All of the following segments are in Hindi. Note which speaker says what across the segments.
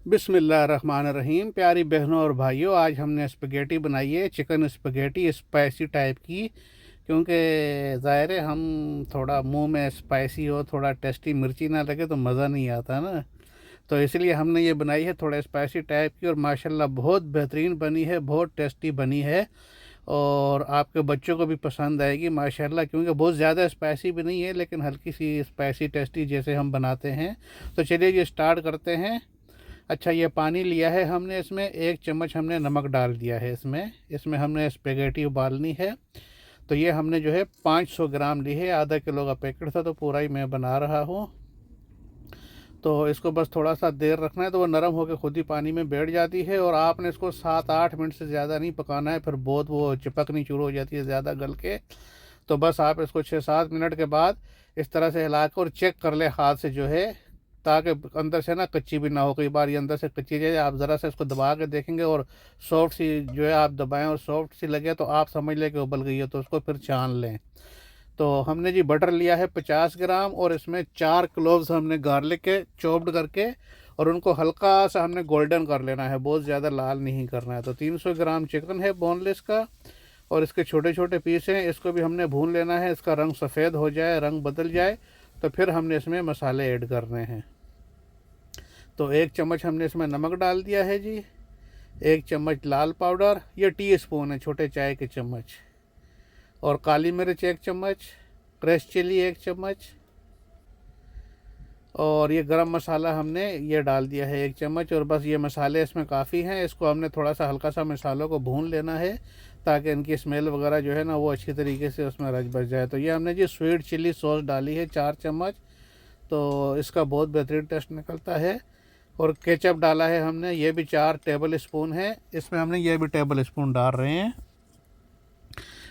Speaker 1: बिस्मिल्लाहिर्रहमानिर्रहीम। प्यारी बहनों और भाइयों, आज हमने स्पगेटी बनाई है, चिकन स्पगेटी स्पाइसी टाइप की। क्योंकि ज़ाहिर है हम थोड़ा मुंह में स्पाइसी हो, थोड़ा टेस्टी मिर्ची ना लगे तो मज़ा नहीं आता ना। तो इसलिए हमने ये बनाई है थोड़ा स्पाइसी टाइप की, और माशाल्लाह बहुत बेहतरीन बनी है, बहुत टेस्टी बनी है। और आपके बच्चों को भी पसंद आएगी माशाल्लाह, क्योंकि बहुत ज़्यादा स्पाइसी भी नहीं है, लेकिन हल्की सी स्पाइसी टेस्टी जैसे हम बनाते हैं। तो चलिए ये स्टार्ट करते हैं। अच्छा, ये पानी लिया है हमने, इसमें 1 चम्मच हमने नमक डाल दिया है। इसमें इसमें हमने स्पेगेटी उबालनी है। तो ये हमने जो है 500 ग्राम ली है, आधा किलो का पैकेट था तो पूरा ही मैं बना रहा हूँ। तो इसको बस थोड़ा सा देर रखना है, तो वो नरम होकर खुद ही पानी में बैठ जाती है। और आपने इसको 7-8 मिनट से ज़्यादा नहीं पकाना है, फिर बहुत वो चिपकनी शुरू हो जाती है ज़्यादा गल के। तो बस आप इसको 6-7 मिनट के बाद इस तरह से हिला कर और चेक कर ले हाथ से जो है, ताकि अंदर से ना कच्ची भी ना हो। कई बार ये अंदर से कच्ची जाए, आप ज़रा से इसको दबा के देखेंगे और सॉफ्ट सी जो है, आप दबाएं और सॉफ्ट सी लगे तो आप समझ लें कि उबल गई है, तो उसको फिर छान लें। तो हमने जी बटर लिया है 50 ग्राम, और इसमें 4 क्लोव्स हमने गार्लिक के चॉप्ड करके, और उनको हल्का सा हमने गोल्डन कर लेना है, बहुत ज़्यादा लाल नहीं करना है। तो 300 ग्राम चिकन है बोनलेस का, और इसके छोटे छोटे पीस हैं, इसको भी हमने भून लेना है। इसका रंग सफ़ेद हो जाए, रंग बदल जाए, तो फिर हमने इसमें मसाले ऐड करने हैं। तो 1 चम्मच हमने इसमें नमक डाल दिया है जी। 1 चम्मच लाल पाउडर, ये टी स्पून है, छोटे चाय के चम्मच। और काली मिर्च 1 चम्मच, क्रश चिली 1 चम्मच, और ये गरम मसाला हमने ये डाल दिया है 1 चम्मच। और बस ये मसाले इसमें काफ़ी हैं। इसको हमने थोड़ा सा हल्का सा मसालों को भून लेना है, ताकि इनकी स्मेल वगैरह जो है ना वो अच्छी तरीके से उसमें रच बच जाए। तो ये हमने जी स्वीट चिली सॉस डाली है 4 चम्मच, तो इसका बहुत बेहतरीन टेस्ट निकलता है। और केचप डाला है हमने, ये भी 4 टेबल स्पून है, इसमें हमने ये भी टेबल स्पून डाल रहे हैं।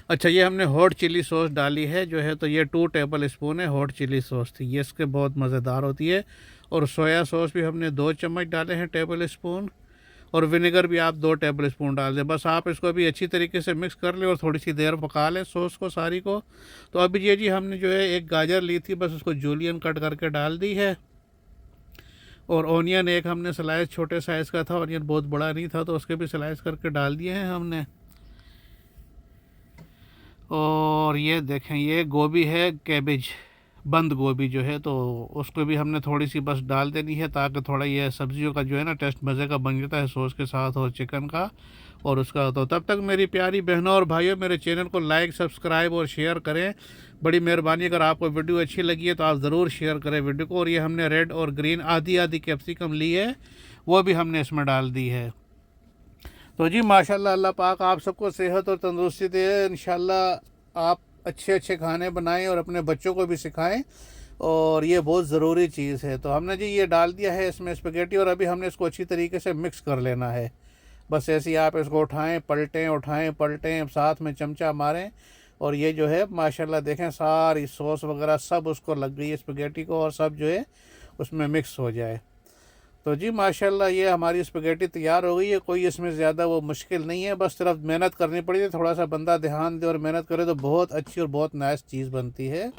Speaker 1: अच्छा, ये हमने हॉट चिली सॉस डाली है जो है, तो ये 2 टेबल स्पून है हॉट चिली सॉस थी, ये इसके बहुत मज़ेदार होती है। और सोया सॉस भी हमने 2 चम्मच डाले हैं टेबल स्पून। और विनेगर भी आप 2 टेबल स्पून डाल दें। बस आप इसको अभी अच्छी तरीके से मिक्स कर लें और थोड़ी सी देर पका लें सॉस को सारी को। तो अभी ये जी हमने जो है एक गाजर ली थी, बस उसको जूलियन कट करके डाल दी है। और ऑनियन एक हमने स्लाइस छोटे साइज़ का था, ऑनियन बहुत बड़ा नहीं था, तो उसके भी स्लाइस करके डाल दिए हैं हमने। और ये देखें, ये गोभी है, कैबेज, बंद गोभी जो है, तो उसको भी हमने थोड़ी सी बस डाल देनी है, ताकि थोड़ा ये सब्जियों का जो है ना टेस्ट मज़े का बन जाता है सॉस के साथ और चिकन का और उसका। तो तब तक मेरी प्यारी बहनों और भाइयों, मेरे चैनल को लाइक, सब्सक्राइब और शेयर करें, बड़ी मेहरबानी। अगर आपको वीडियो अच्छी लगी है तो आप ज़रूर शेयर करें वीडियो को। और ये हमने रेड और ग्रीन आधी आधी कैप्सिकम ली है, वो भी हमने इसमें डाल दी है। तो जी माशाल्लाह, अल्लाह पाक आप सबको सेहत और तंदुरुस्ती दे। इंशाल्लाह आप अच्छे अच्छे खाने बनाएं और अपने बच्चों को भी सिखाएं, और ये बहुत ज़रूरी चीज़ है। तो हमने जी ये डाल दिया है इसमें स्पगेटी, और अभी हमने इसको अच्छी तरीके से मिक्स कर लेना है। बस ऐसे ही आप इसको उठाएं पलटें, उठाएं पलटें, साथ में चमचा मारें, और ये जो है माशाल्लाह देखें सारी सॉस वगैरह सब उसको लग गई है स्पगेटी को, और सब जो है उसमें मिक्स हो जाए। तो जी माशाल्लाह ये हमारी स्पगेटी तैयार हो गई है। कोई इसमें ज़्यादा वो मुश्किल नहीं है, बस सिर्फ मेहनत करनी पड़ी है। थोड़ा सा बंदा ध्यान दे और मेहनत करे तो बहुत अच्छी और बहुत नाइस चीज़ बनती है।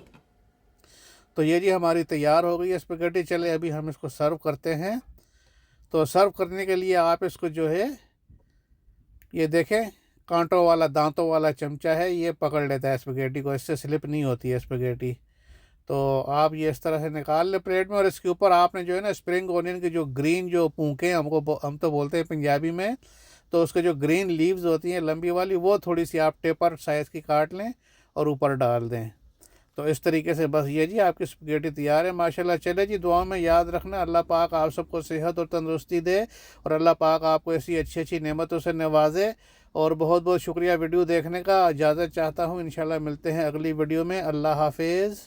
Speaker 1: तो ये जी हमारी तैयार हो गई है स्पगेटी। चले अभी हम इसको सर्व करते हैं। तो सर्व करने के लिए आप इसको जो है, ये देखें, कांटों वाला दांतों वाला चमचा है, ये पकड़ लेता है स्पगेटी को, इससे स्लिप नहीं होती है स्पगेटी। तो आप ये इस तरह से निकाल ले प्लेट में, और इसके ऊपर आपने जो है ना स्प्रिंग ओनियन के जो ग्रीन जो पूंखे हम तो बोलते हैं पंजाबी में, तो उसके जो ग्रीन लीव्स होती हैं लंबी वाली, वो थोड़ी सी आप टेपर साइज़ की काट लें और ऊपर डाल दें। तो इस तरीके से बस ये जी आपकी स्पगेटी तैयार है माशाल्लाह। चले जी, दुआ में याद रखना, अल्लाह पाक आप सबको सेहत और तंदुरुस्ती दे, और अल्लाह पाक आपको ऐसी अच्छी अच्छी नेमतों से नवाजे। और बहुत बहुत शुक्रिया वीडियो देखने का। इजाज़त चाहता हूँ, इंशाल्लाह मिलते हैं अगली वीडियो में। अल्लाह हाफिज़।